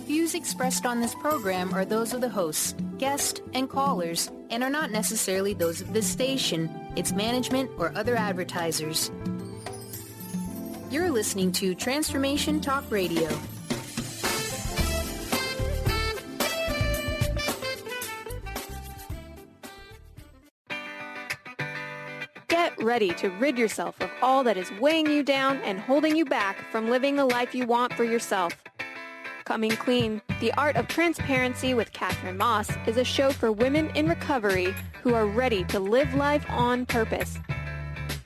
Views expressed on this program are those of the hosts, guests, and callers, and are not necessarily those of this station, its management, or other advertisers. You're listening to Transformation Talk Radio. Get ready to rid yourself of all that is weighing you down and holding you back from living the life you want for yourself. Coming Clean, The Art of Transparency with Katherine Maas is a show for women in recovery who are ready to live life on purpose.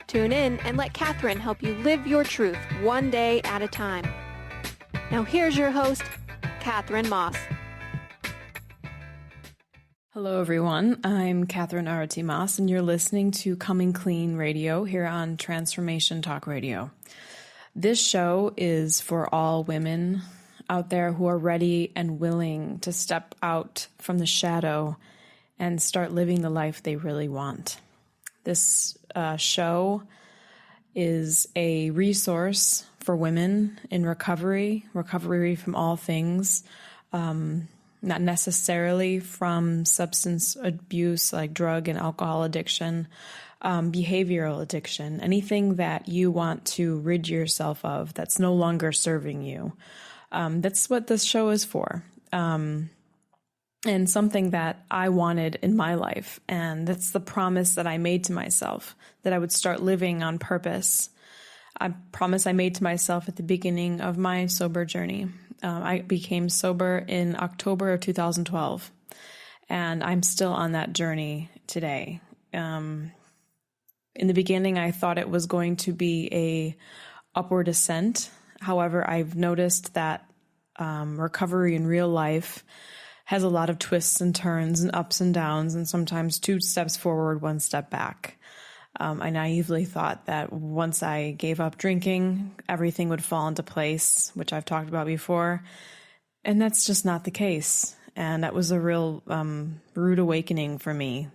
Tune in and let Katherine help you live your truth one day at a time. Now here's your host, Katherine Maas. Hello, everyone. I'm Katherine Arati Maas, and you're listening to Coming Clean Radio here on Transformation Talk Radio. This show is for all women out there who are ready and willing to step out from the shadow and start living the life they really want. This show is a resource for women in recovery from all things, not necessarily from substance abuse like drug and alcohol addiction, behavioral addiction, anything that you want to rid yourself of that's no longer serving you. That's what this show is for. And something that I wanted in my life. And that's the promise that I made to myself, that I would start living on purpose. I promise I made to myself at the beginning of my sober journey. I became sober in October of 2012, and I'm still on that journey today. In the beginning, I thought it was going to be a upward ascent. However, I've noticed that recovery in real life has a lot of twists and turns and ups and downs, and sometimes 2 steps forward, 1 step back. I naively thought that once I gave up drinking, everything would fall into place, which I've talked about before. And that's just not the case. And that was a real rude awakening for me,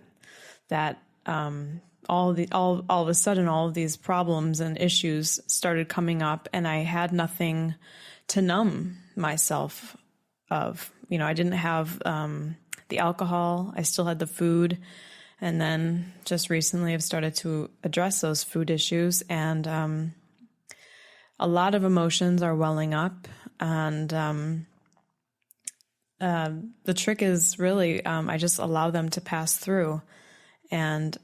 that all of a sudden, all of these problems and issues started coming up, and I had nothing to numb myself of. You know, I didn't have the alcohol. I still had the food. And then just recently I've started to address those food issues, and a lot of emotions are welling up. And the trick is really I just allow them to pass through. And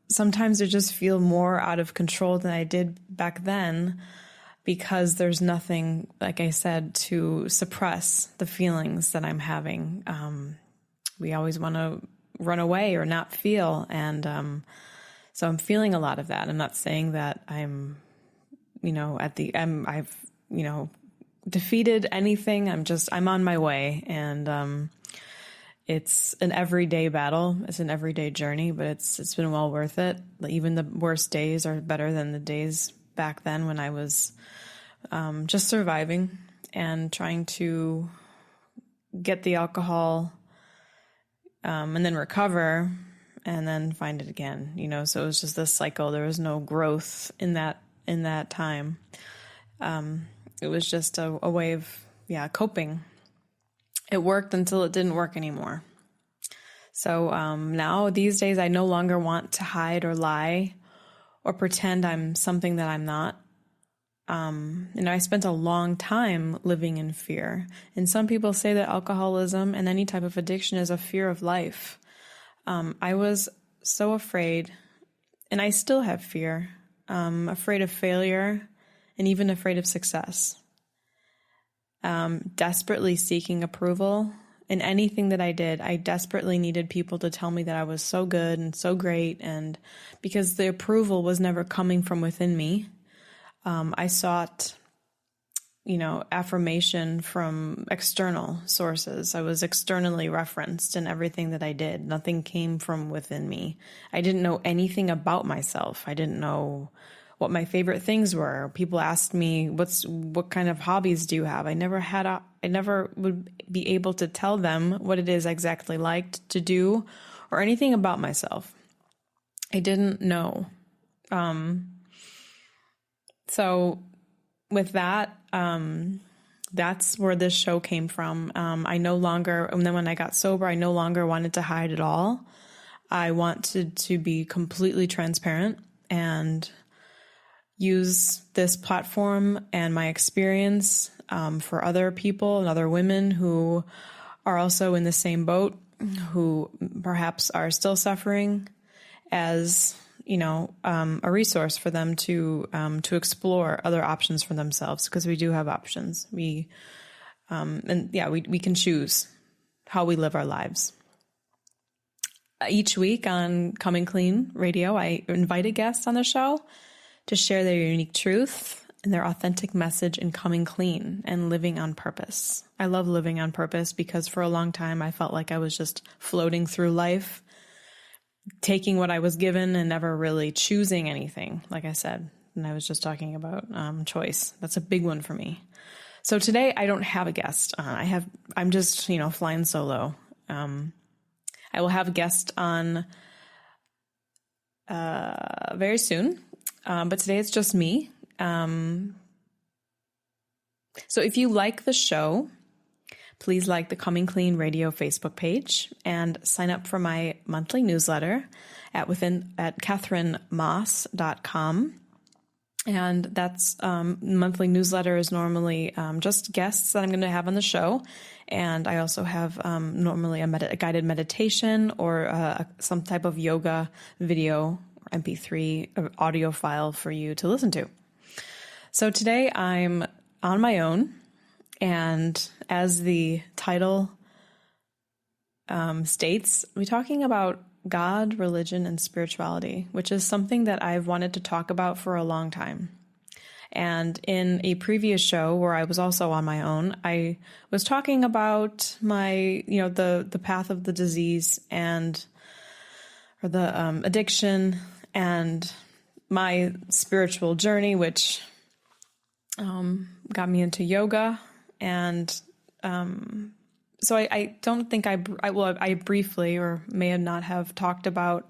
sometimes I just feel more out of control than I did back then, because there's nothing, like I said, to suppress the feelings that I'm having. We always want to run away or not feel. And so I'm feeling a lot of that. I'm not saying that I'm, I've defeated anything. I'm on my way. And it's an everyday battle. It's an everyday journey, but it's been well worth it. Even the worst days are better than the days back then when I was just surviving and trying to get the alcohol and then recover and then find it again, so it was just this cycle. There was no growth in that time. It was just a way of, coping. It worked until it didn't work anymore. So now these days, I no longer want to hide or lie or pretend I'm something that I'm not. I spent a long time living in fear. And some people say that alcoholism and any type of addiction is a fear of life. I was so afraid, and I still have fear, afraid of failure and even afraid of success. Desperately seeking approval in anything that I did. I desperately needed people to tell me that I was so good and so great, and because the approval was never coming from within me. I sought, affirmation from external sources. I was externally referenced in everything that I did. Nothing came from within me. I didn't know anything about myself. I didn't know what my favorite things were. People asked me, what kind of hobbies do you have? I never would be able to tell them what it is I exactly liked to do or anything about myself. I didn't know. So with that, that's where this show came from. I no longer, and then when I got sober, I no longer wanted to hide at all. I wanted to be completely transparent and use this platform and my experience for other people and other women who are also in the same boat, who perhaps are still suffering, as a resource for them to explore other options for themselves, because we do have options. We can choose how we live our lives. Each week on Coming Clean Radio, I invite a guest on the show to share their unique truth and their authentic message in coming clean and living on purpose. I love living on purpose because for a long time I felt like I was just floating through life, taking what I was given and never really choosing anything, like I said. And I was just talking about choice. That's a big one for me. So today I don't have a guest. I'm just, flying solo. I will have a guest on very soon, but today it's just me. So if you like the show, please like the Coming Clean Radio Facebook page and sign up for my monthly newsletter at katherinemaas.com. And that's monthly newsletter is normally just guests that I'm going to have on the show. And I also have normally a guided meditation or some type of yoga video or MP3 audio file for you to listen to. So today I'm on my own. And as the title states, we're talking about God, religion, and spirituality, which is something that I've wanted to talk about for a long time. And in a previous show where I was also on my own, I was talking about my, the path of the disease or the addiction and my spiritual journey, which got me into yoga. And so I don't think I briefly or may not have talked about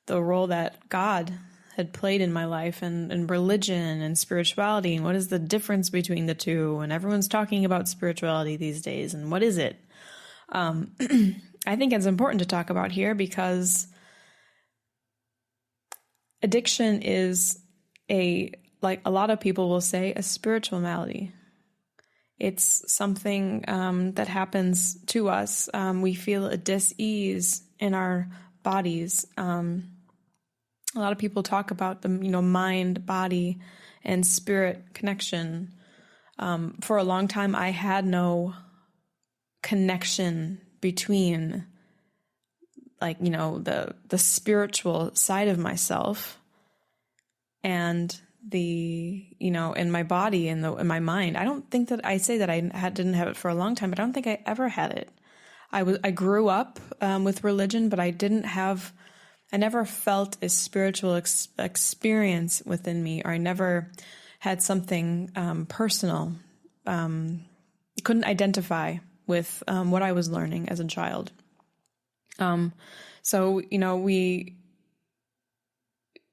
the role that God had played in my life and religion and spirituality and what is the difference between the two. And everyone's talking about spirituality these days. And what is it? I think it's important to talk about here because addiction is like a lot of people will say, a spiritual malady. It's something that happens to us. We feel a dis-ease in our bodies. A lot of people talk about the mind, body, and spirit connection. For a long time, I had no connection between, the spiritual side of myself and in my body and in my mind. I don't think that I say that I didn't have it for a long time, but I don't think I ever had it. I grew up with religion, but I never felt a spiritual experience within me, or I never had something personal. Couldn't identify with what I was learning as a child.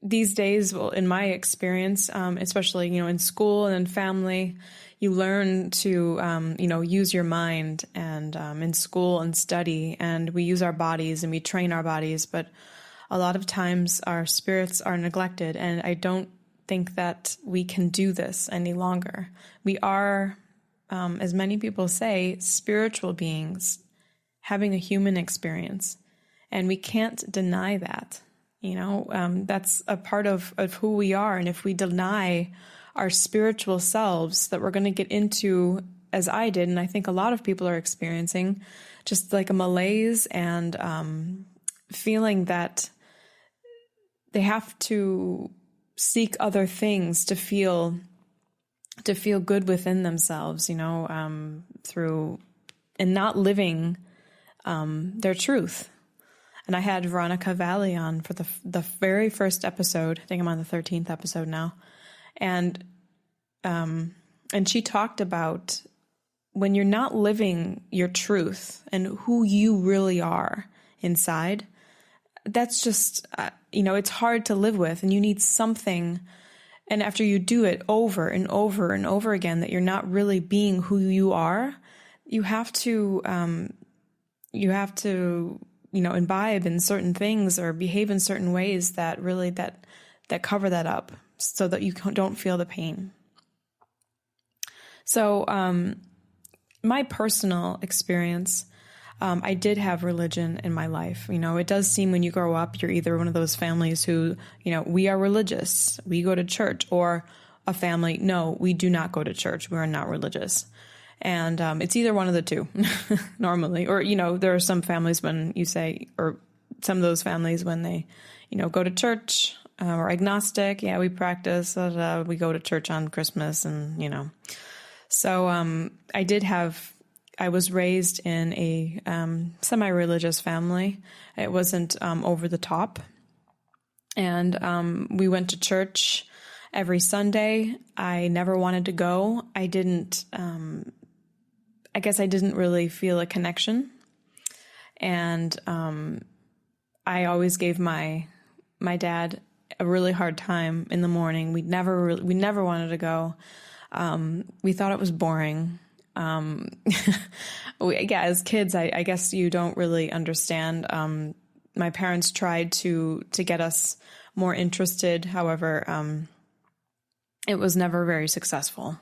These days, well, in my experience, especially, in school and in family, you learn to, use your mind and in school and study, and we use our bodies and we train our bodies. But a lot of times our spirits are neglected, and I don't think that we can do this any longer. We are, as many people say, spiritual beings having a human experience, and we can't deny that. That's a part of who we are. And if we deny our spiritual selves that we're going to get into, as I did, and I think a lot of people are experiencing, just like a malaise and feeling that they have to seek other things to feel good within themselves, through and not living their truth. And I had Veronica Valley on for the very first episode. I think I'm on the 13th episode now. And she talked about when you're not living your truth and who you really are inside, that's just, it's hard to live with, and you need something. And after you do it over and over and over again, that you're not really being who you are, you have to, imbibe in certain things or behave in certain ways that really, that cover that up so that you don't feel the pain. So, my personal experience, I did have religion in my life. It does seem when you grow up, you're either one of those families who, we are religious, we go to church, or a family, no, we do not go to church, we are not religious. And it's either one of the two normally. Or, there are some families when you say, or some of those families when they, go to church or agnostic. Yeah, we practice, we go to church on Christmas and, So I was raised in a semi-religious family. It wasn't over the top. And we went to church every Sunday. I never wanted to go. I guess I didn't really feel a connection. And I always gave my dad a really hard time in the morning. We never wanted to go. We thought it was boring. As kids, I guess you don't really understand. My parents tried to get us more interested. However, it was never very successful.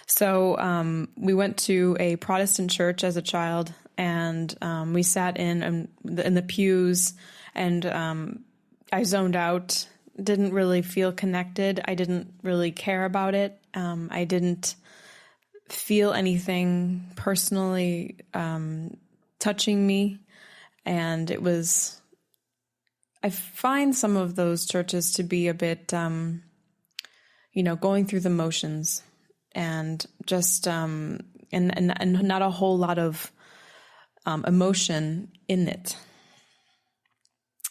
So we went to a Protestant church as a child, and we sat in the pews, and I zoned out, didn't really feel connected. I didn't really care about it. I didn't feel anything personally touching me. And it was, I find some of those churches to be a bit, going through the motions and just, and not a whole lot of emotion in it.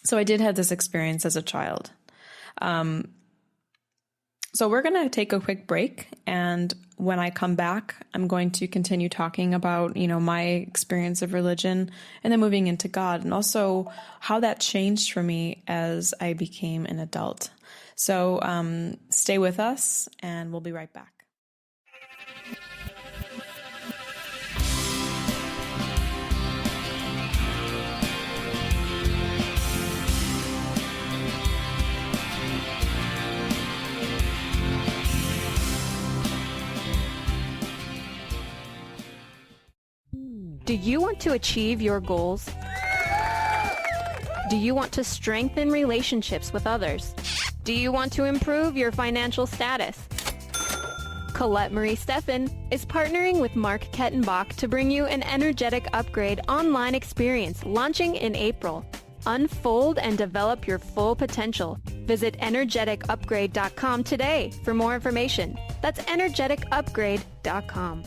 So I did have this experience as a child. So we're going to take a quick break, and when I come back, I'm going to continue talking about, my experience of religion and then moving into God, and also how that changed for me as I became an adult. So stay with us, and we'll be right back. Do you want to achieve your goals? Do you want to strengthen relationships with others? Do you want to improve your financial status? Colette Marie Steffen is partnering with Mark Kettenbach to bring you an energetic upgrade online experience launching in April. Unfold and develop your full potential. Visit energeticupgrade.com today for more information. That's energeticupgrade.com.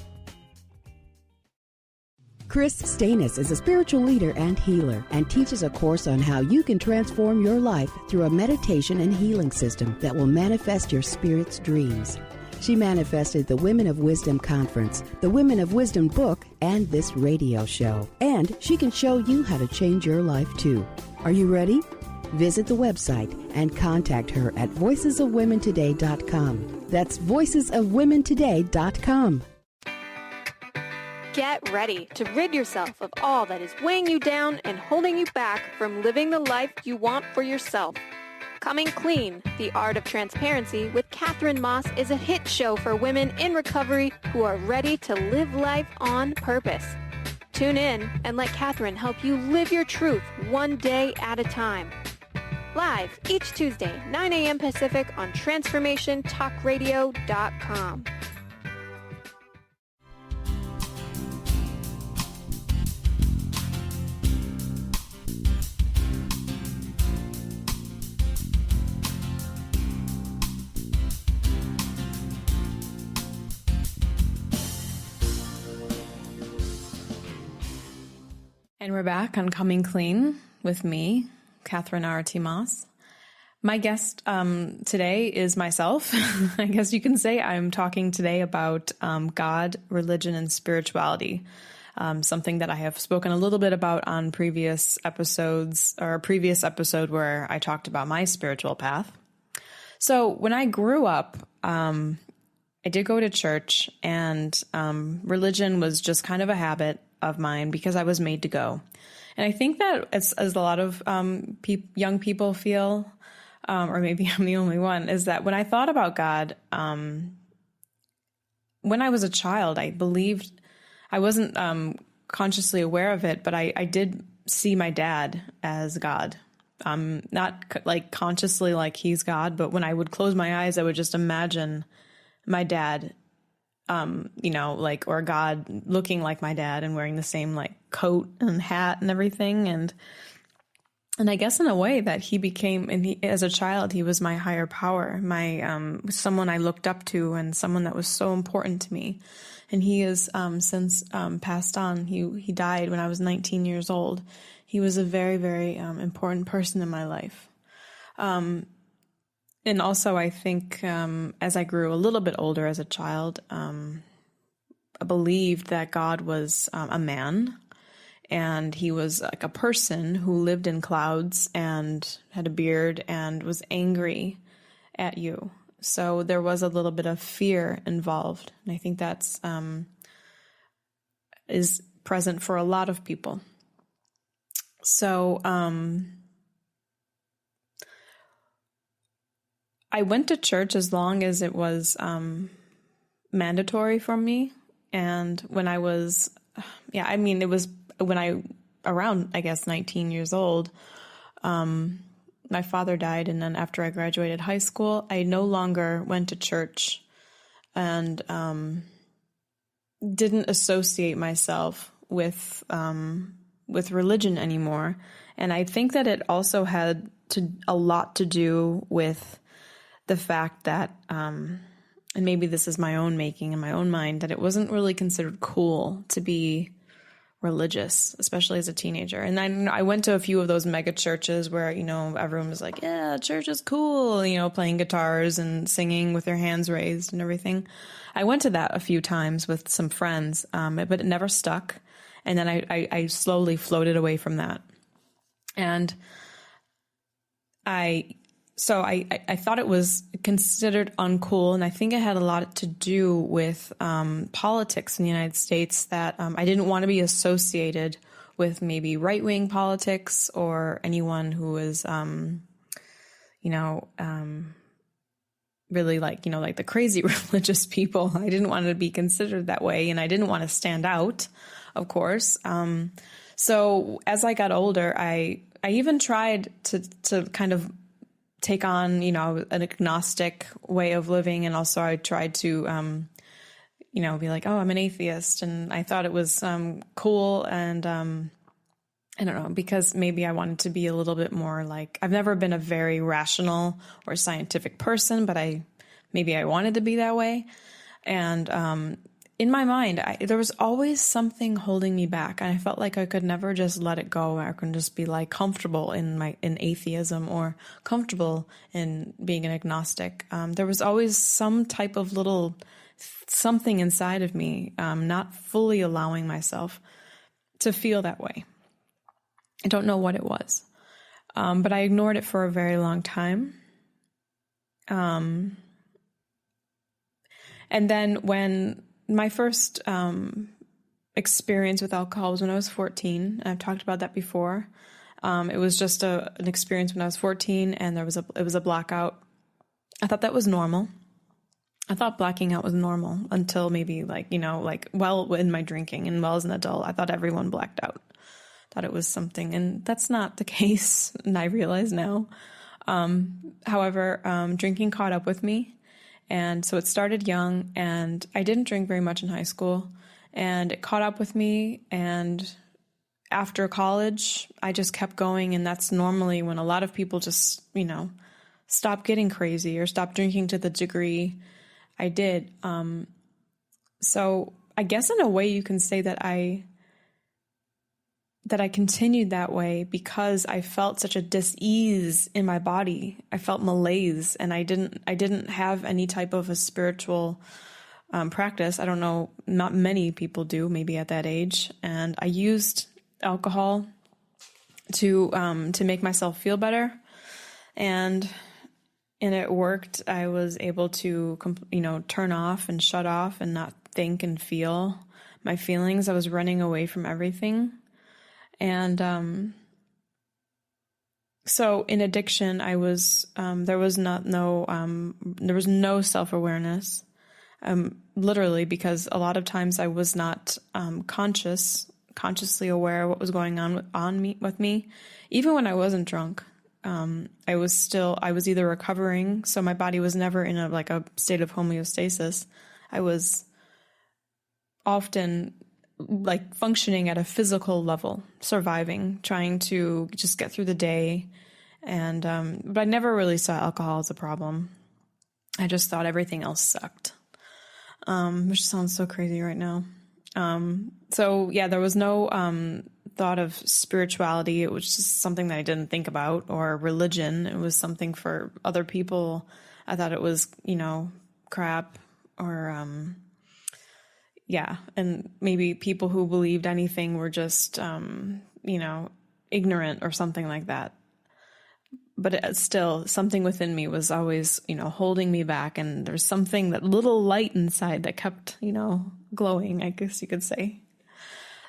Chris Stanis is a spiritual leader and healer and teaches a course on how you can transform your life through a meditation and healing system that will manifest your spirit's dreams. She manifested the Women of Wisdom Conference, the Women of Wisdom book, and this radio show. And she can show you how to change your life too. Are you ready? Visit the website and contact her at voicesofwomentoday.com. That's voicesofwomentoday.com. Get ready to rid yourself of all that is weighing you down and holding you back from living the life you want for yourself. Coming Clean, The Art of Transparency with Katherine Maas is a hit show for women in recovery who are ready to live life on purpose. Tune in and let Katherine help you live your truth one day at a time. Live each Tuesday, 9 a.m. Pacific on TransformationTalkRadio.com. And we're back on Coming Clean with me, Katherine Arati Maas. My guest today is myself. I guess you can say I'm talking today about God, religion, and spirituality, something that I have spoken a little bit about on previous episodes, or a previous episode where I talked about my spiritual path. So when I grew up, I did go to church, and religion was just kind of a habit of mine because I was made to go. And I think that as a lot of young people feel, or maybe I'm the only one, is that when I thought about God, when I was a child, I believed, I wasn't consciously aware of it, but I did see my dad as God. Not like consciously like he's God, but when I would close my eyes, I would just imagine my dad, like, or God looking like my dad and wearing the same like coat and hat and everything. And I guess in a way that he became, as a child, he was my higher power, my, someone I looked up to and someone that was so important to me. And he is, since, passed on. He died when I was 19 years old. He was a very, very, important person in my life. And also, I think as I grew a little bit older as a child, I believed that God was a man, and he was like a person who lived in clouds and had a beard and was angry at you. So there was a little bit of fear involved. And I think that's is present for a lot of people. So I went to church as long as it was mandatory for me. And when I was, it was when around, I guess, 19 years old, my father died. And then after I graduated high school, I no longer went to church and didn't associate myself with religion anymore. And I think that it also had a lot to do with the fact that, and maybe this is my own making in my own mind, that it wasn't really considered cool to be religious, especially as a teenager. And then I went to a few of those mega churches where, everyone was like, yeah, church is cool, playing guitars and singing with their hands raised and everything. I went to that a few times with some friends, but it never stuck. And then I slowly floated away from that. And I thought it was considered uncool, and I think it had a lot to do with politics in the United States, that I didn't want to be associated with maybe right-wing politics or anyone who was, really like the crazy religious people. I didn't want to be considered that way, and I didn't want to stand out, of course. So as I got older, I even tried to kind of take on, an agnostic way of living. And also I tried to, be like, oh, I'm an atheist. And I thought it was cool. And I don't know, because maybe I wanted to be a little bit more like, I've never been a very rational or scientific person, but I wanted to be that way. And in my mind, there was always something holding me back. And I felt like I could never just let it go. I couldn't just be like comfortable in atheism or comfortable in being an agnostic. There was always some type of little something inside of me, not fully allowing myself to feel that way. I don't know what it was, but I ignored it for a very long time. And then when my first experience with alcohol was when I was 14. I've talked about that before. It was just an experience when I was 14, and it was a blackout. I thought that was normal. I thought blacking out was normal until maybe in my drinking, and as an adult, I thought everyone blacked out. Thought it was something, and that's not the case, and I realize now. However, drinking caught up with me. And so it started young, and I didn't drink very much in high school, and it caught up with me. And after college, I just kept going. And that's normally when a lot of people just, stop getting crazy or stop drinking to the degree I did. So I guess in a way you can say that I continued that way because I felt such a dis-ease in my body. I felt malaise, and I didn't have any type of a spiritual practice. I don't know, not many people do, maybe at that age. And I used alcohol to make myself feel better. And and it worked. I was able to, turn off and shut off and not think and feel my feelings. I was running away from everything. And so in addiction, I was, there was no self-awareness, literally, because a lot of times I was not consciously aware of what was going on with me. Even when I wasn't drunk, I was either recovering, so my body was never in a state of homeostasis. I was often functioning at a physical level, surviving, trying to just get through the day. And, but I never really saw alcohol as a problem. I just thought everything else sucked. Which sounds so crazy right now. So yeah, there was no, thought of spirituality. It was just something that I didn't think about, or religion. It was something for other people. I thought it was, crap, or, yeah. And maybe people who believed anything were just, ignorant or something like that. But still, something within me was always, holding me back. And there's something, that little light inside that kept, glowing, I guess you could say.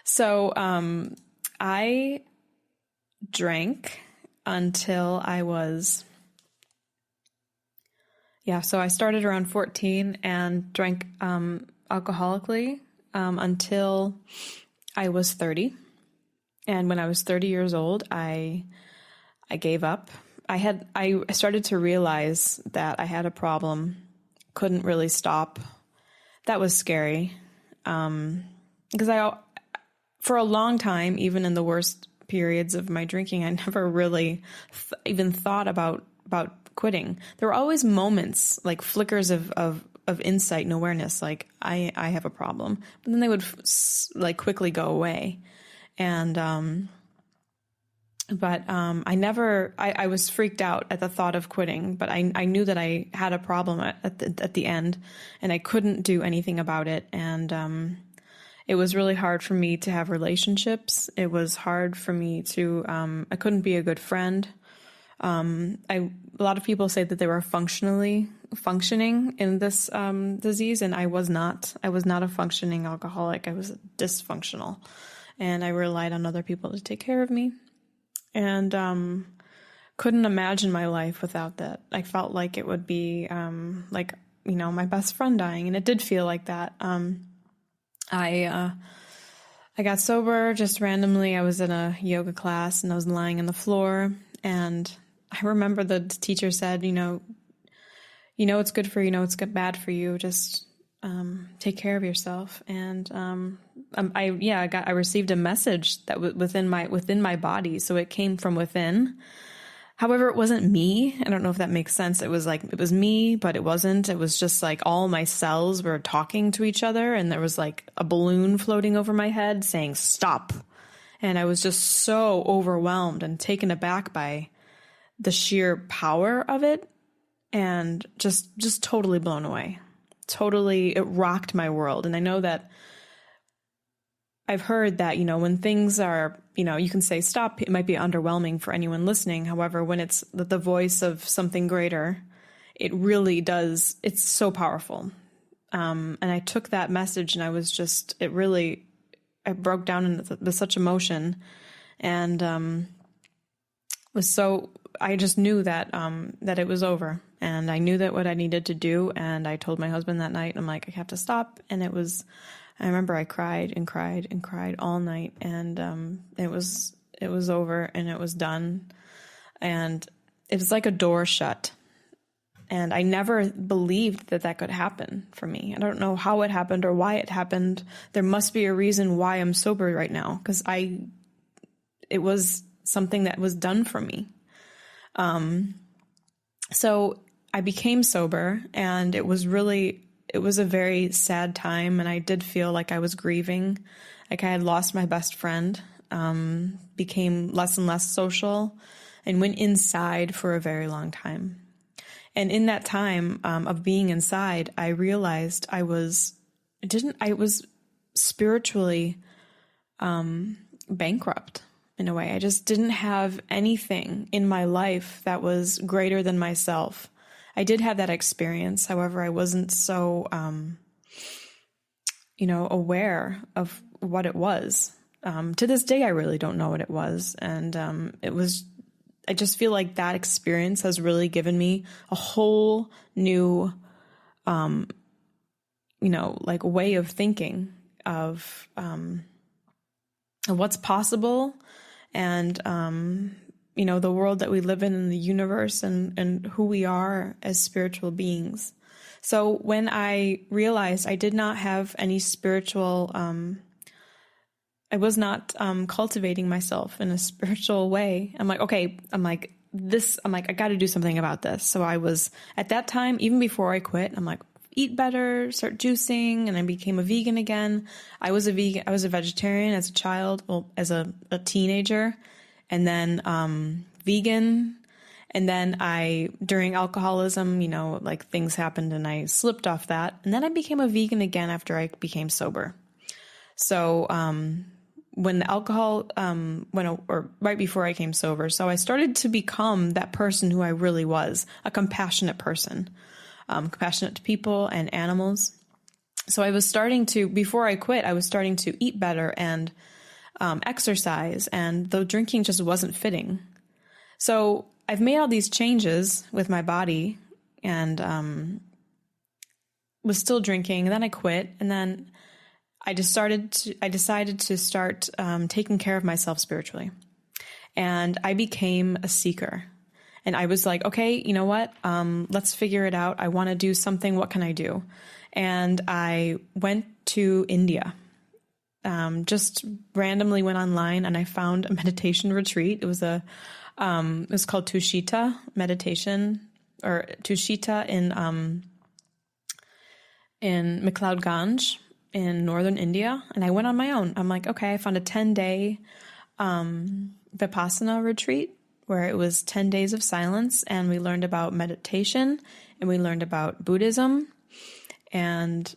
So I drank until I was, so I started around 14 and drank alcoholically until I was 30. And when I was 30 years old, I gave up. I started to realize that I had a problem, couldn't really stop. That was scary. Because for a long time, even in the worst periods of my drinking, I never really even thought about quitting. There were always moments, like flickers of insight and awareness, like I have a problem, but then they would quickly go away. And, I was freaked out at the thought of quitting, but I knew that I had a problem at the end, and I couldn't do anything about it. And, it was really hard for me to have relationships. It was hard for me to, I couldn't be a good friend. A lot of people say that they were functioning in this, disease, and I was not a functioning alcoholic. I was dysfunctional, and I relied on other people to take care of me, and, couldn't imagine my life without that. I felt like it would be, my best friend dying, and it did feel like that. I got sober just randomly. I was in a yoga class and I was lying on the floor, and I remember the teacher said, it's good for you, it's bad for you. Just take care of yourself. And I received a message that within my body, so it came from within. However, it wasn't me. I don't know if that makes sense. It was me, but it wasn't. It was just all my cells were talking to each other, and there was a balloon floating over my head saying, stop. And I was just so overwhelmed and taken aback by the sheer power of it, and just totally blown away. Totally, it rocked my world. And I know that I've heard that, when things are, you can say stop, it might be underwhelming for anyone listening. However, when it's the voice of something greater, it really does, it's so powerful. And I took that message, and I was just, I broke down into such emotion, and I just knew that it was over, and I knew that what I needed to do. And I told my husband that night, I'm like, I have to stop. And I remember I cried and cried and cried all night, and it was over, and it was done, and it was like a door shut. And I never believed that could happen for me. I don't know how it happened or why it happened. There must be a reason why I'm sober right now, because it was something that was done for me. So I became sober, and it was a very sad time, and I did feel like I was grieving, like I had lost my best friend, became less and less social, and went inside for a very long time. And in that time of being inside, I realized I was spiritually bankrupt in a way. I just didn't have anything in my life that was greater than myself. I did have that experience. However, I wasn't so, aware of what it was. To this day, I really don't know what it was. And I just feel like that experience has really given me a whole new, way of thinking of what's possible and, the world that we live in and the universe and who we are as spiritual beings. So when I realized I did not have any spiritual, I was not cultivating myself in a spiritual way. I got to do something about this. So I was, at that time, even before I quit, I'm like, eat better, start juicing, and I became a vegan again. I was a vegetarian as a child, as a teenager, and then vegan. And then during alcoholism, things happened and I slipped off that. And then I became a vegan again after I became sober. So when the alcohol or right before I came sober, so I started to become that person who I really was, a compassionate person, compassionate to people and animals. So I was starting to, before I quit, I was starting to eat better and exercise, and the drinking just wasn't fitting. So I've made all these changes with my body and was still drinking, and then I quit, and then I decided to start taking care of myself spiritually. And I became a seeker. And I was like, okay, you know what? Let's figure it out. I want to do something. What can I do? And I went to India. Just randomly went online and I found a meditation retreat. It was it was called Tushita meditation, or Tushita in McLeodganj in northern India. And I went on my own. I'm like, okay, I found a 10-day Vipassana retreat where it was 10 days of silence, and we learned about meditation and we learned about Buddhism, and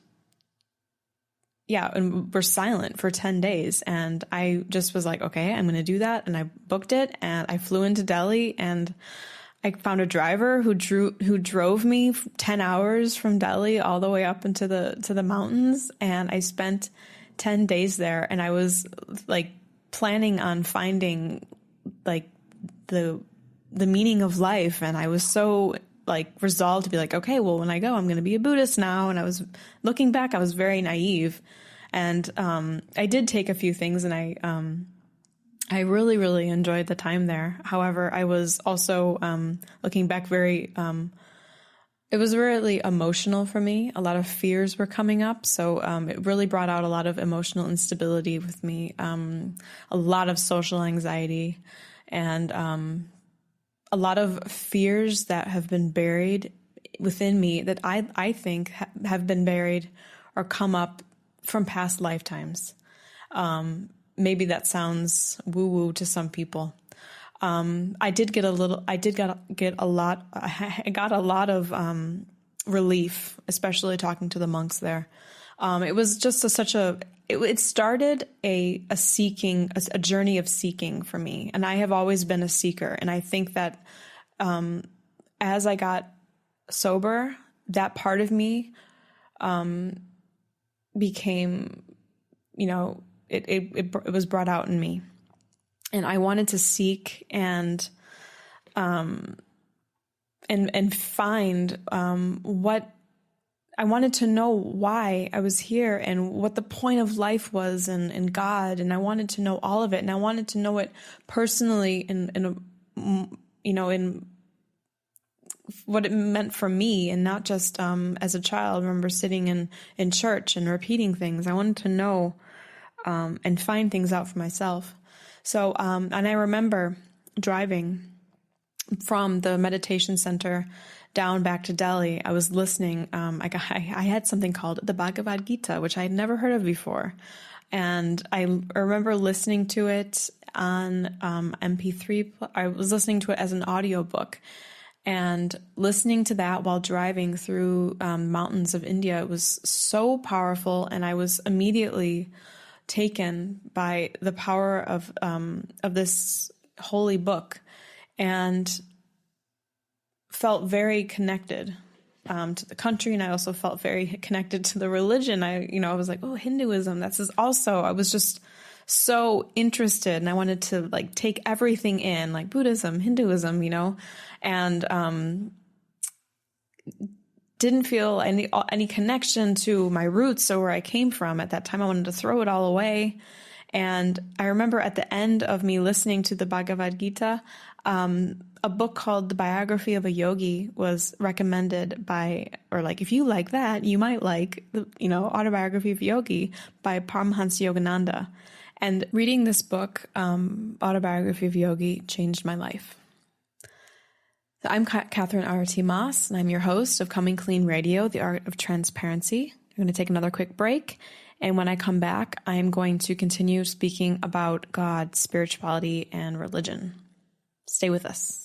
we're silent for 10 days. And I just was like, okay, I'm going to do that. And I booked it and I flew into Delhi, and I found a driver who drove me 10 hours from Delhi all the way up into the mountains. And I spent 10 days there, and I was like planning on finding like the meaning of life. And I was so like resolved to be like, okay, well, when I go, I'm going to be a Buddhist now. And I was looking back, I was very naive. And I did take a few things, and I really, really enjoyed the time there. However, I was also looking back it was really emotional for me. A lot of fears were coming up. So it really brought out a lot of emotional instability with me, a lot of social anxiety, and a lot of fears that have been buried within me that I think have been buried or come up from past lifetimes. Maybe that sounds woo-woo to some people. I got a lot of relief, especially talking to the monks there. It was just it started a journey of seeking for me. And I have always been a seeker. And I think that as I got sober, that part of me became, it was brought out in me. And I wanted to seek and find what I wanted to know, why I was here and what the point of life was, and God. And I wanted to know all of it. And I wanted to know it personally in what it meant for me, and not just as a child. I remember sitting in church and repeating things. I wanted to know and find things out for myself. So, and I remember driving from the meditation center down back to Delhi. I was listening. I had something called the Bhagavad Gita, which I had never heard of before. And I remember listening to it on MP3. I was listening to it as an audiobook, and listening to that while driving through mountains of India. It was so powerful. And I was immediately taken by the power of this holy book. And felt very connected to the country, and I also felt very connected to the religion. I was like, oh, Hinduism, I was just so interested, and I wanted to like take everything in, like Buddhism, Hinduism, and didn't feel any connection to my roots or where I came from. At that time, I wanted to throw it all away. And I remember at the end of me listening to the Bhagavad Gita, a book called The Biography of a Yogi was recommended if you like that, you might like, Autobiography of a Yogi by Paramahansa Yogananda. And reading this book, Autobiography of a Yogi, changed my life. So I'm Katherine Arati Maas, and I'm your host of Coming Clean Radio, The Art of Transparency. I'm going to take another quick break. And when I come back, I'm going to continue speaking about God, spirituality, and religion. Stay with us.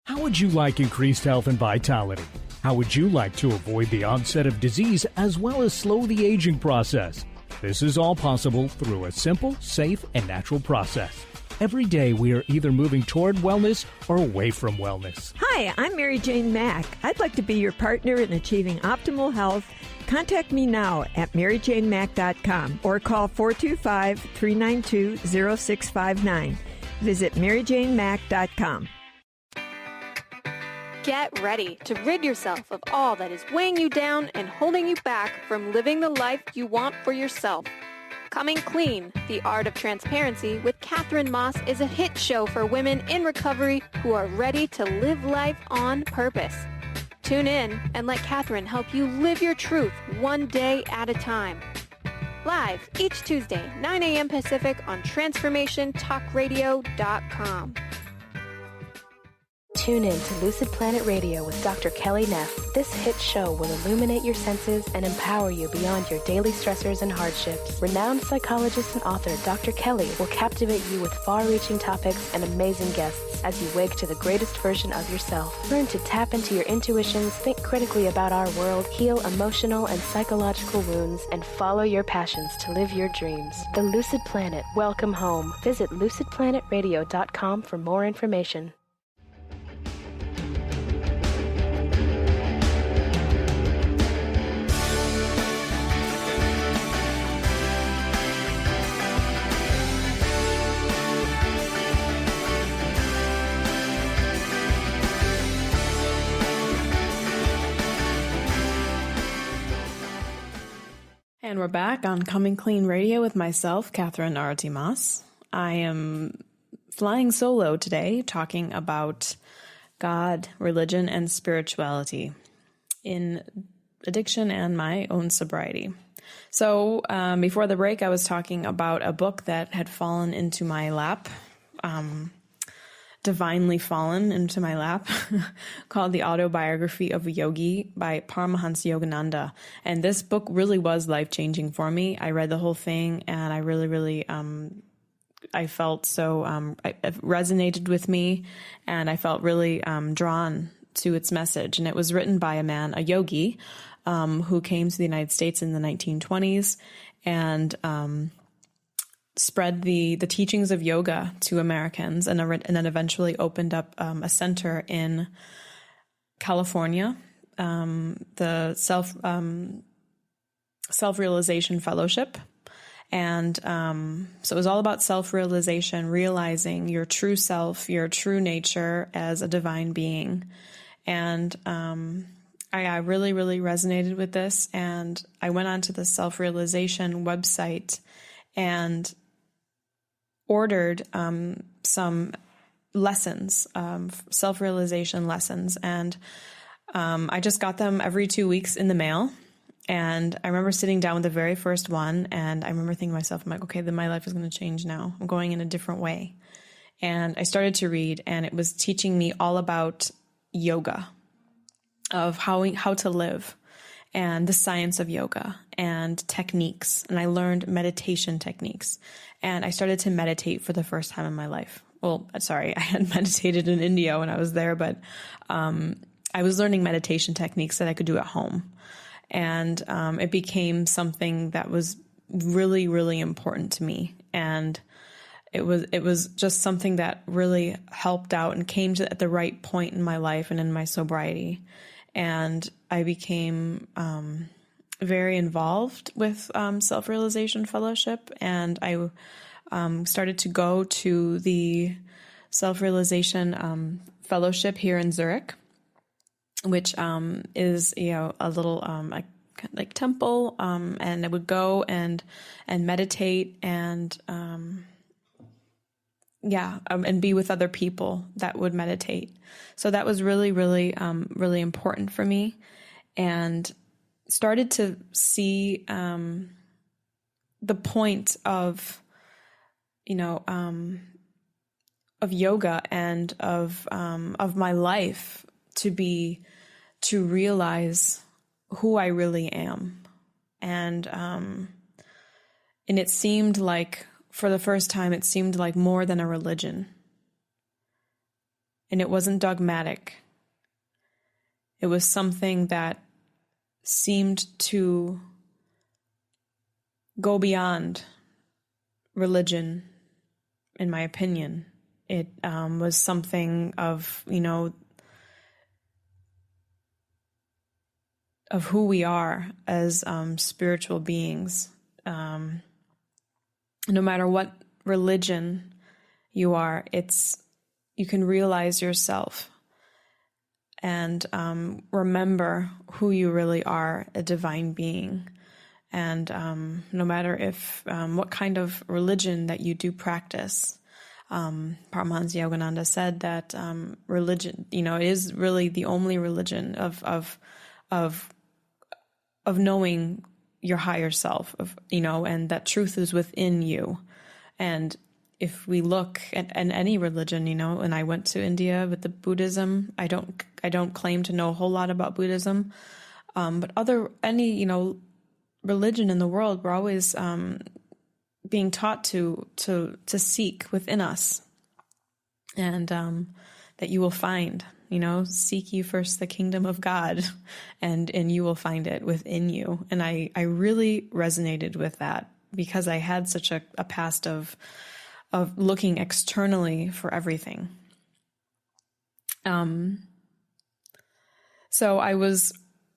How would you like increased health and vitality? How would you like to avoid the onset of disease as well as slow the aging process? This is all possible through a simple, safe, and natural process. Every day we are either moving toward wellness or away from wellness. Hi, I'm Mary Jane Mack. I'd like to be your partner in achieving optimal health. Contact me now at maryjanemack.com or call 425-392-0659. Visit maryjanemack.com. Get ready to rid yourself of all that is weighing you down and holding you back from living the life you want for yourself. Coming Clean, The Art of Transparency with Katherine Maas is a hit show for women in recovery who are ready to live life on purpose. Tune in and let Katherine help you live your truth one day at a time. Live each Tuesday, 9 a.m. Pacific on TransformationTalkRadio.com. Tune in to Lucid Planet Radio with Dr. Kelly Neff. This hit show will illuminate your senses and empower you beyond your daily stressors and hardships. Renowned psychologist and author Dr. Kelly will captivate you with far-reaching topics and amazing guests as you wake to the greatest version of yourself. Learn to tap into your intuitions, think critically about our world, heal emotional and psychological wounds, and follow your passions to live your dreams. The Lucid Planet, welcome home. Visit lucidplanetradio.com for more information. And we're back on Coming Clean Radio with myself, Katherine Arati Maas. I am flying solo today, talking about God, religion, and spirituality in addiction and my own sobriety. So before the break, I was talking about a book that had fallen into my lap, divinely fallen into my lap, called The Autobiography of a Yogi by Paramahansa Yogananda. And this book really was life-changing for me. I read the whole thing, and I really, I felt so, it resonated with me, and I felt really drawn to its message. And it was written by a yogi, who came to the United States in the 1920s and spread the teachings of yoga to Americans, and then eventually opened up a center in California, the Self-Realization Fellowship. And so it was all about self-realization, realizing your true self, your true nature as a divine being. And I really resonated with this, and I went onto the self-realization website and ordered some lessons, self-realization lessons, and I just got them every 2 weeks in the mail. And I remember sitting down with the very first one, and I remember thinking to myself, I'm like, okay, then my life is going to change now. I'm going in a different way. And I started to read, and it was teaching me all about yoga, of how to live. and the science of yoga and techniques. And I learned meditation techniques. And I started to meditate for the first time in my life. Well, sorry, I had meditated in India when I was there, but I was learning meditation techniques that I could do at home. And it became something that was really, really important to me. And it was just something that really helped out and came to at the right point in my life and in my sobriety. And I became very involved with Self-Realization Fellowship, and I started to go to the Self-Realization Fellowship here in Zurich, which is a little like temple, and I would go and meditate and and be with other people that would meditate. So that was really, really, really important for me, and started to see the point of yoga and of my life to realize who I really am. And it seemed like, for the first time, it seemed like more than a religion. And it wasn't dogmatic. It was something that seemed to go beyond religion, in my opinion. It was something of who we are as spiritual beings. No matter what religion you are, you can realize yourself and remember who you really are, a divine being. And no matter if what kind of religion that you do practice, Paramahansa Yogananda said that religion, is really the only religion of knowing your higher self, and that truth is within you. And if we look at any religion, and I went to India with the Buddhism, I don't claim to know a whole lot about Buddhism, but any religion in the world, we're always being taught to seek within us, and that you will find. Seek ye first the kingdom of God, and you will find it within you. And I really resonated with that, because I had such a past of looking externally for everything. So I was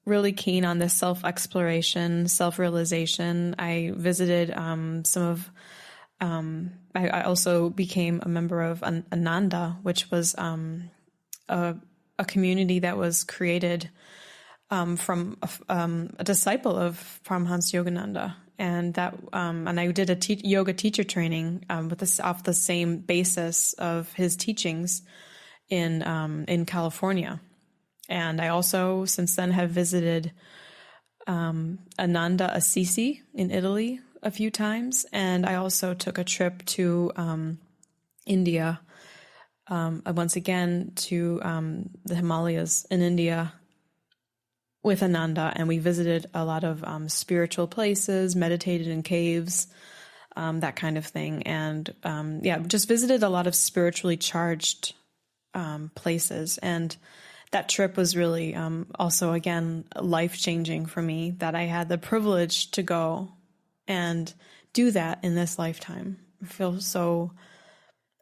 really keen on this self-exploration, self-realization. I visited I also became a member of Ananda, which was a community that was created from a disciple of Paramahansa Yogananda, and I did a yoga teacher training off the same basis of his teachings in California. And I also since then have visited Ananda Assisi in Italy a few times, and I also took a trip to India. Once again to the Himalayas in India with Ananda, and we visited a lot of spiritual places, meditated in caves, that kind of thing, and just visited a lot of spiritually charged places. And that trip was really also, again, life-changing for me, that I had the privilege to go and do that in this lifetime.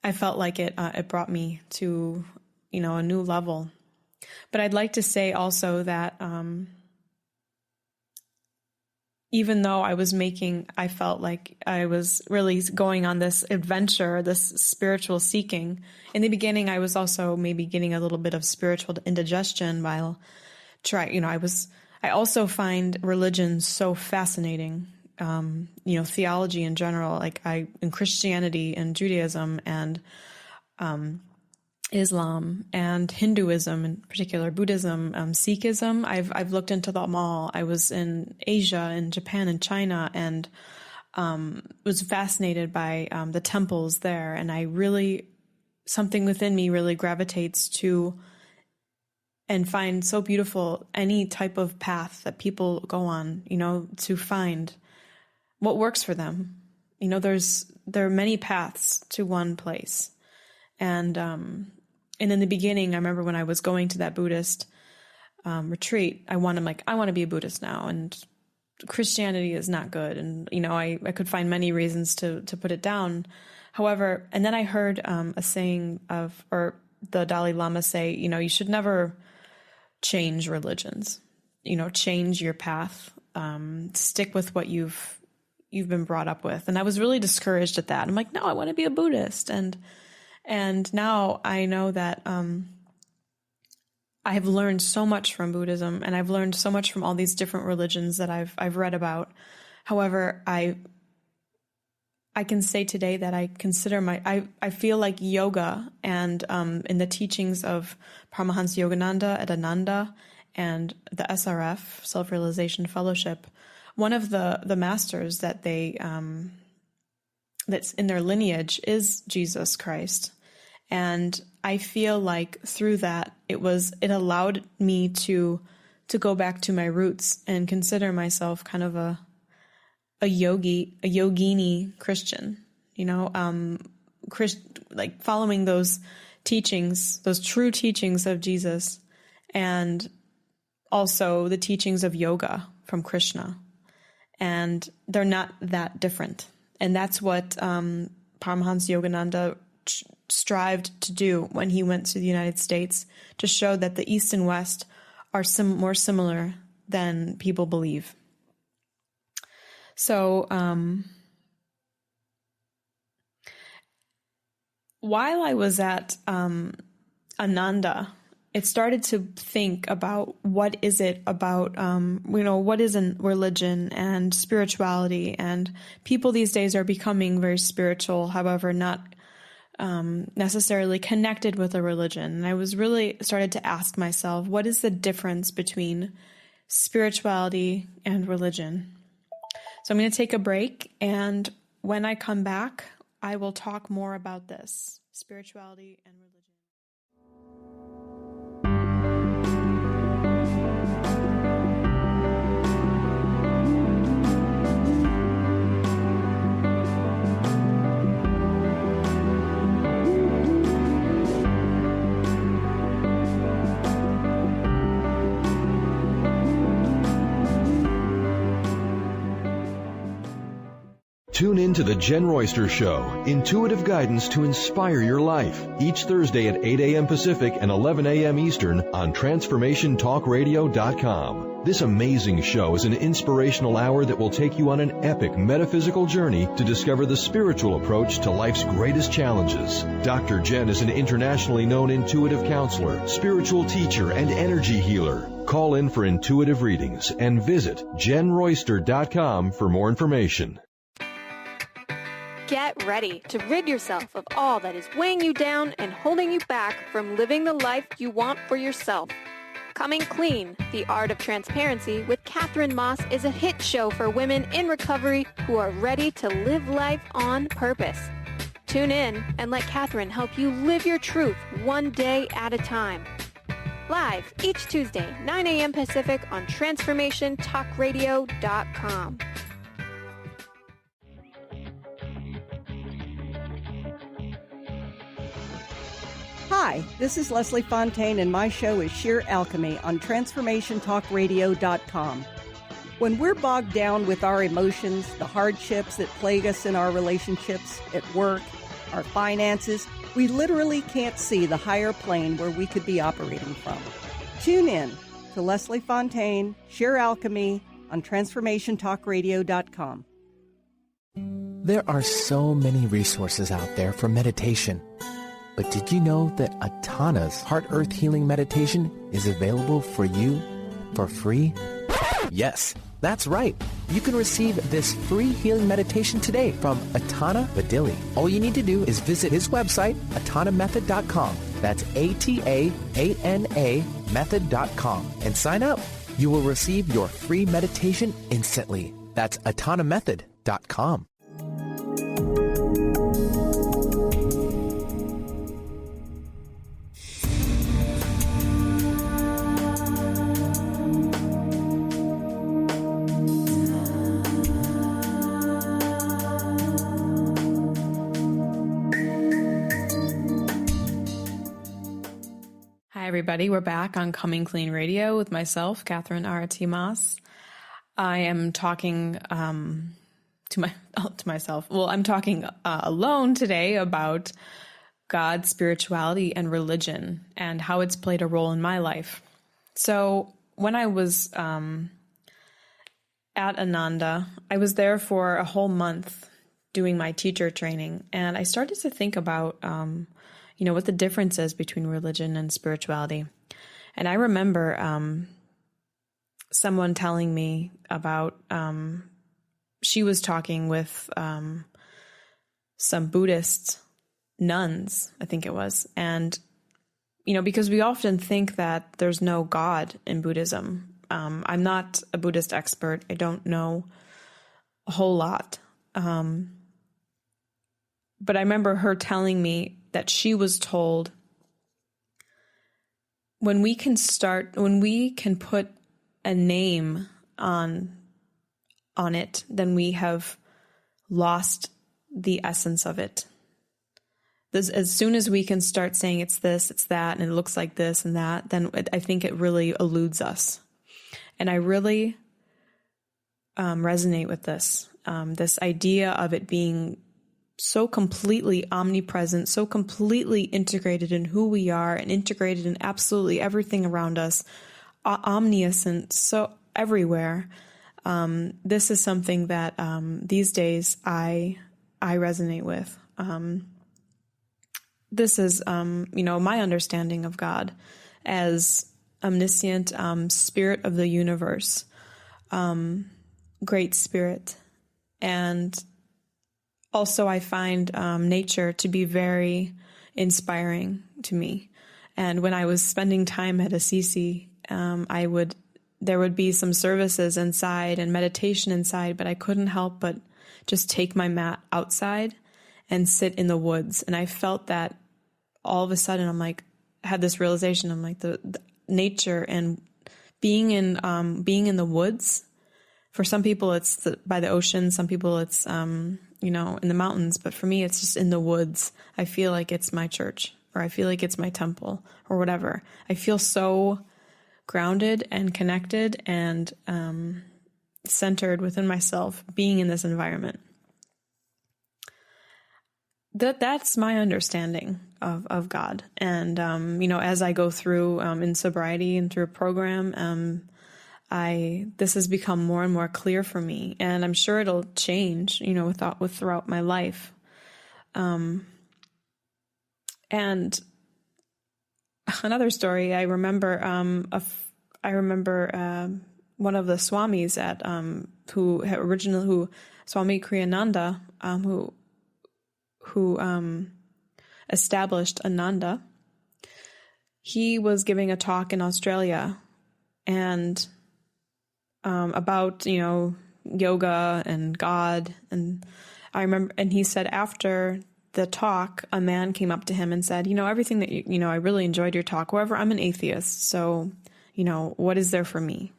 I felt like it brought me to, a new level. But I'd like to say also that even though I felt like I was really going on this adventure, this spiritual seeking. In the beginning, I was also maybe getting a little bit of spiritual indigestion while I also find religion so fascinating. Theology in general, in Christianity and Judaism and Islam and Hinduism in particular, Buddhism, Sikhism. I've looked into them all. I was in Asia, in Japan and China, and was fascinated by the temples there. And something within me really gravitates to and find so beautiful any type of path that people go on, to find what works for them. There are many paths to one place. And in the beginning, I remember when I was going to that Buddhist retreat, I want to be a Buddhist now, and Christianity is not good. And, I could find many reasons to put it down. However, and then I heard a saying or the Dalai Lama say, you should never change religions, change your path, stick with what you've been brought up with. And I was really discouraged at that. I'm like, no, I want to be a Buddhist. And now I know that I have learned so much from Buddhism, and I've learned so much from all these different religions that I've read about. However, I can say today that I consider I feel like yoga and in the teachings of Paramahansa Yogananda at Ananda and the SRF, Self-Realization Fellowship, one of the masters that that's in their lineage is Jesus Christ. And I feel like through that, it allowed me to go back to my roots and consider myself kind of a yogini Christian, like following those teachings, those true teachings of Jesus, and also the teachings of yoga from Krishna. And they're not that different. And that's what Paramahansa Yogananda strived to do when he went to the United States, to show that the East and West are more similar than people believe. So while I was at Ananda, it started to think about what is it about, what is in religion and spirituality, and people these days are becoming very spiritual, however, not necessarily connected with a religion. And I was really started to ask myself, what is the difference between spirituality and religion? So I'm going to take a break, and when I come back, I will talk more about this, spirituality and religion. Tune in to The Jen Royster Show, intuitive guidance to inspire your life, each Thursday at 8 a.m. Pacific and 11 a.m. Eastern on TransformationTalkRadio.com. This amazing show is an inspirational hour that will take you on an epic metaphysical journey to discover the spiritual approach to life's greatest challenges. Dr. Jen is an internationally known intuitive counselor, spiritual teacher, and energy healer. Call in for intuitive readings and visit JenRoyster.com for more information. Get ready to rid yourself of all that is weighing you down and holding you back from living the life you want for yourself. Coming Clean, The Art of Transparency with Katherine Maas is a hit show for women in recovery who are ready to live life on purpose. Tune in and let Katherine help you live your truth one day at a time. Live each Tuesday, 9 a.m. Pacific on TransformationTalkRadio.com. Hi, this is Leslie Fontaine, and my show is Sheer Alchemy on TransformationTalkRadio.com. When we're bogged down with our emotions, the hardships that plague us in our relationships, at work, our finances, we literally can't see the higher plane where we could be operating from. Tune in to Leslie Fontaine, Sheer Alchemy on TransformationTalkRadio.com. There are so many resources out there for meditation. But did you know that Atana's Heart Earth Healing Meditation is available for you for free? Yes, that's right. You can receive this free healing meditation today from Atana Badili. All you need to do is visit his website, atanamethod.com. That's ATAANA method.com, and sign up. You will receive your free meditation instantly. That's atanamethod.com. everybody. We're back on Coming Clean Radio with myself, Katherine Arati Maas. I am talking to myself. Well, I'm talking alone today about God, spirituality, and religion, and how it's played a role in my life. So when I was at Ananda, I was there for a whole month doing my teacher training, and I started to think about what the difference is between religion and spirituality. And I remember someone telling me about, she was talking with some Buddhist nuns, I think it was. And, because we often think that there's no God in Buddhism. I'm not a Buddhist expert. I don't know a whole lot. But I remember her telling me that she was told, when we can put a name on it, then we have lost the essence of it. As soon as we can start saying it's this, it's that, and it looks like this and that, then I think it really eludes us. And I really resonate with this idea of it being so completely omnipresent, so completely integrated in who we are and integrated in absolutely everything around us, omniscient, so everywhere. This is something that these days I resonate with. This is, my understanding of God as omniscient, spirit of the universe, great spirit. And also I find nature to be very inspiring to me. And when I was spending time at Assisi, there would be some services inside and meditation inside, but I couldn't help but just take my mat outside and sit in the woods. And I felt that all of a sudden I had this realization. I'm like, the nature and being in the woods. For some people it's by the ocean. Some people it's, in the mountains. But for me, it's just in the woods. I feel like it's my church, or I feel like it's my temple, or whatever. I feel so grounded and connected and centered within myself being in this environment. That's my understanding of God. And, as I go through in sobriety and through a program, this has become more and more clear for me, and I'm sure it'll change, throughout my life. And another story, I remember one of the swamis at who Swami Kriyananda, who established Ananda. He was giving a talk in Australia, and about yoga and God, and I remember, and he said after the talk, a man came up to him and said, everything that I really enjoyed your talk. However, I'm an atheist, so what is there for me?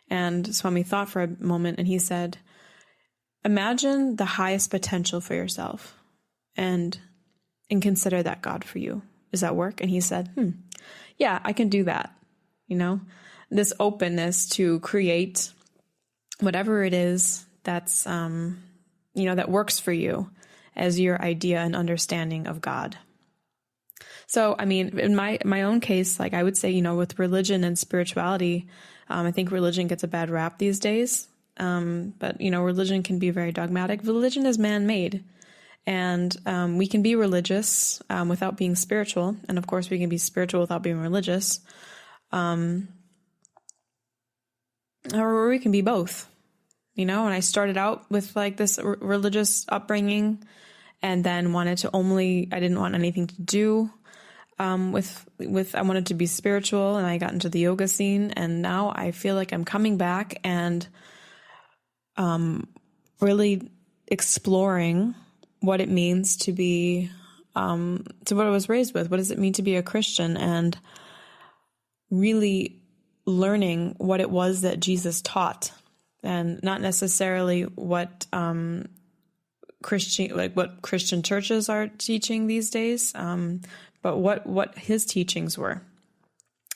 And Swami thought for a moment, and he said, imagine the highest potential for yourself, and consider that God for you. Does that work? And he said, yeah, I can do that. This openness to create whatever it is that's, that works for you as your idea and understanding of God. So, in my own case, I would say, with religion and spirituality, I think religion gets a bad rap these days. But, religion can be very dogmatic. Religion is man-made. And we can be religious without being spiritual. And of course, we can be spiritual without being religious. Or we can be both, and I started out with this religious upbringing, and then I didn't want anything to do with I wanted to be spiritual, and I got into the yoga scene, and now I feel like I'm coming back and really exploring what it means to be, to what I was raised with. What does it mean to be a Christian? And really learning what it was that Jesus taught, and not necessarily what Christian churches are teaching these days, but what his teachings were.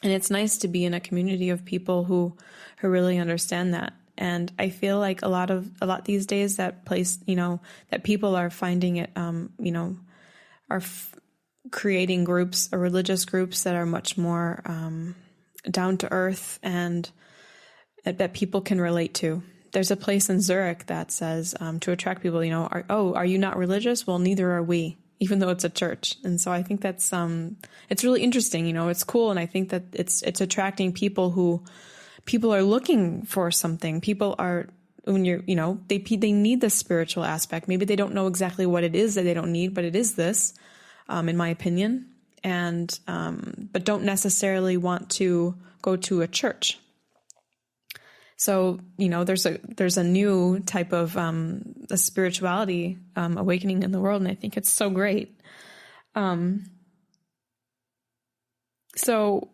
And it's nice to be in a community of people who really understand that. And I feel like a lot these days that people are finding it, creating groups or religious groups that are much more down to earth and that people can relate to. There's a place in Zurich that says to attract people, are you not religious? Well, neither are we, even though it's a church. And so I think that's it's really interesting. It's cool, and I think that it's attracting people are looking for something. People are, when they need the spiritual aspect. Maybe they don't know exactly what it is that they don't need, but it is this, in my opinion, and but don't necessarily want to go to a church. So, there's a new type of a spirituality awakening in the world, and I think it's so great. So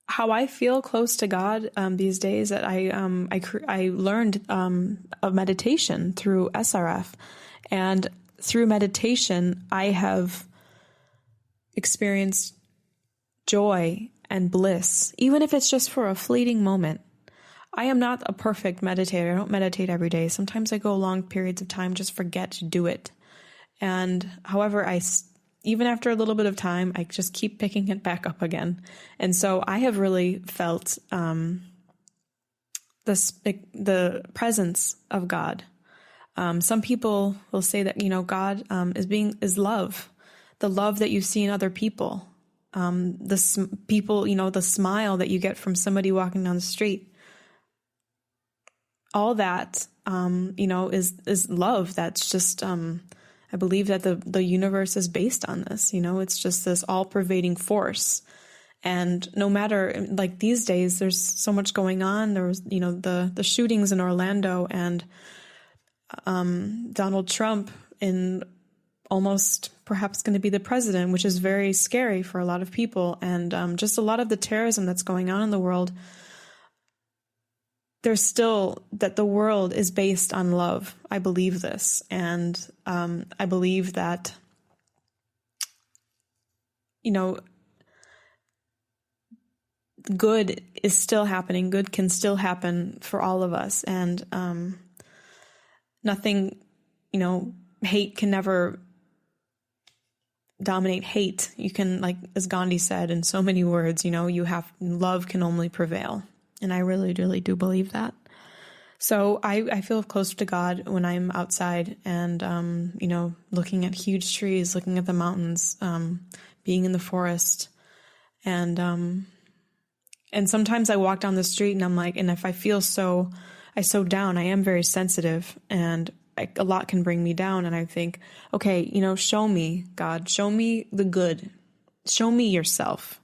how I feel close to God these days, that I learned of meditation through SRF, and through meditation I have experienced joy and bliss, even if it's just for a fleeting moment. I am not a perfect meditator. I don't meditate every day. Sometimes I go long periods of time, just forget to do it. And however, even after a little bit of time, I just keep picking it back up again. And so I have really felt the presence of God. Some people will say that, God is love, the love that you see in other people. The smile that you get from somebody walking down the street. All that, is love. That's just, I believe that the universe is based on this. It's just this all-pervading force. And no matter, like these days, there's so much going on. There was, the shootings in Orlando, and Donald Trump in almost perhaps going to be the president, which is very scary for a lot of people. And just a lot of the terrorism that's going on in the world. There's still that the world is based on love. I believe this. And I believe that, good is still happening. Good can still happen for all of us. And nothing, hate can never dominate hate. You can, like, as Gandhi said in so many words, love can only prevail. And I really, really do believe that. So I feel close to God when I'm outside and, looking at huge trees, looking at the mountains, being in the forest. And sometimes I walk down the street and I'm like, and if I feel so down, I am very sensitive, and a lot can bring me down. And I think, okay, show me, God, show me the good, show me yourself.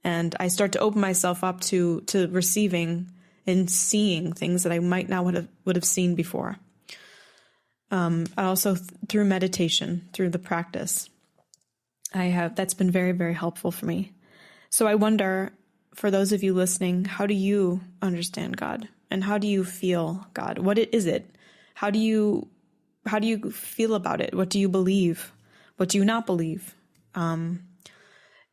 And I start to open myself up to receiving and seeing things that I might not would have seen before. Also through meditation, through the practice, that's been very, very helpful for me. So I wonder, for those of you listening, how do you understand God, and how do you feel God? What is it? How do you feel about it? What do you believe? What do you not believe?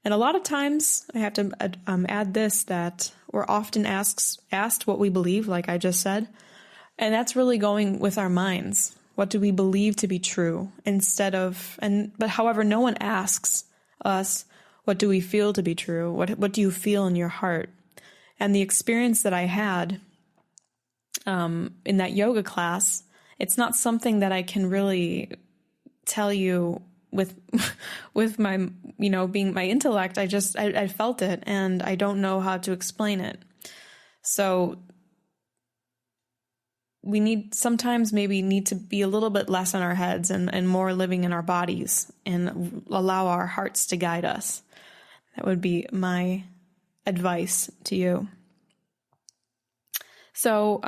And a lot of times, I have to add this, that we're often asked what we believe, like I just said, and that's really going with our minds. What do we believe to be true? But however, no one asks us, what do we feel to be true? What do you feel in your heart? And the experience that I had in that yoga class, it's not something that I can really tell you with my, being my intellect. I felt it, and I don't know how to explain it. So we sometimes need to be a little bit less in our heads and more living in our bodies, and allow our hearts to guide us. That would be my advice to you. So,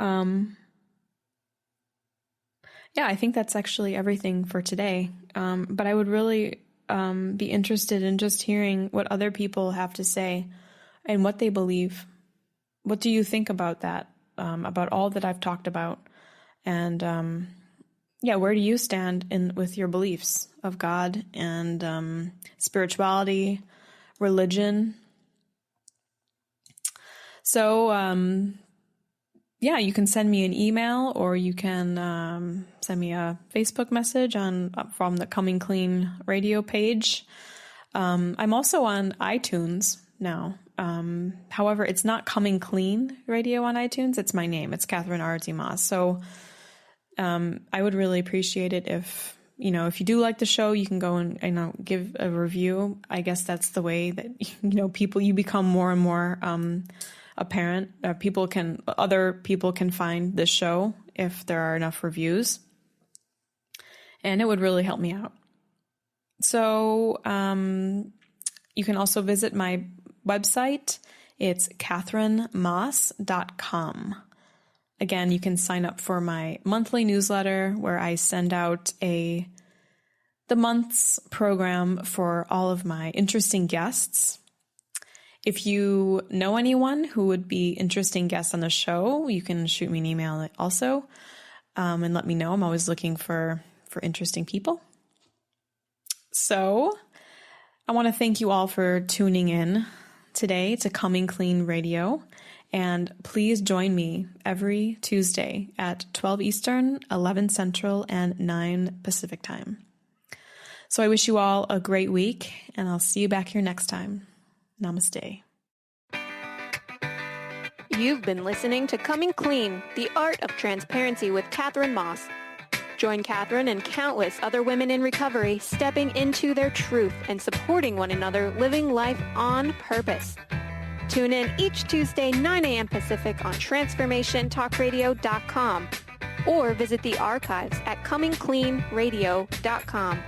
yeah, I think that's actually everything for today. But I would really be interested in just hearing what other people have to say and what they believe. What do you think about that? About all that I've talked about? And where do you stand with your beliefs of God and spirituality, religion? So, yeah, you can send me an email, or you can send me a Facebook message from the Coming Clean radio page. I'm also on iTunes now. However, it's not Coming Clean Radio on iTunes. It's my name. It's Katherine Arati Maas. So I would really appreciate it if you do like the show, you can go and give a review. I guess that's the way that you become more and more apparent. Other people can find this show if there are enough reviews, and it would really help me out. So you can also visit my website. It's katherinemaas.com. Again, you can sign up for my monthly newsletter where I send out the month's program for all of my interesting guests. If you know anyone who would be interesting guests on the show, you can shoot me an email also and let me know. I'm always looking for interesting people. So I want to thank you all for tuning in today to Coming Clean Radio. And please join me every Tuesday at 12 Eastern, 11 Central, and 9 Pacific time. So I wish you all a great week, and I'll see you back here next time. Namaste. You've been listening to Coming Clean, the Art of Transparency with Katherine Maas. Join Katherine and countless other women in recovery stepping into their truth and supporting one another, living life on purpose. Tune in each Tuesday, 9 a.m. Pacific on TransformationTalkRadio.com or visit the archives at ComingCleanRadio.com.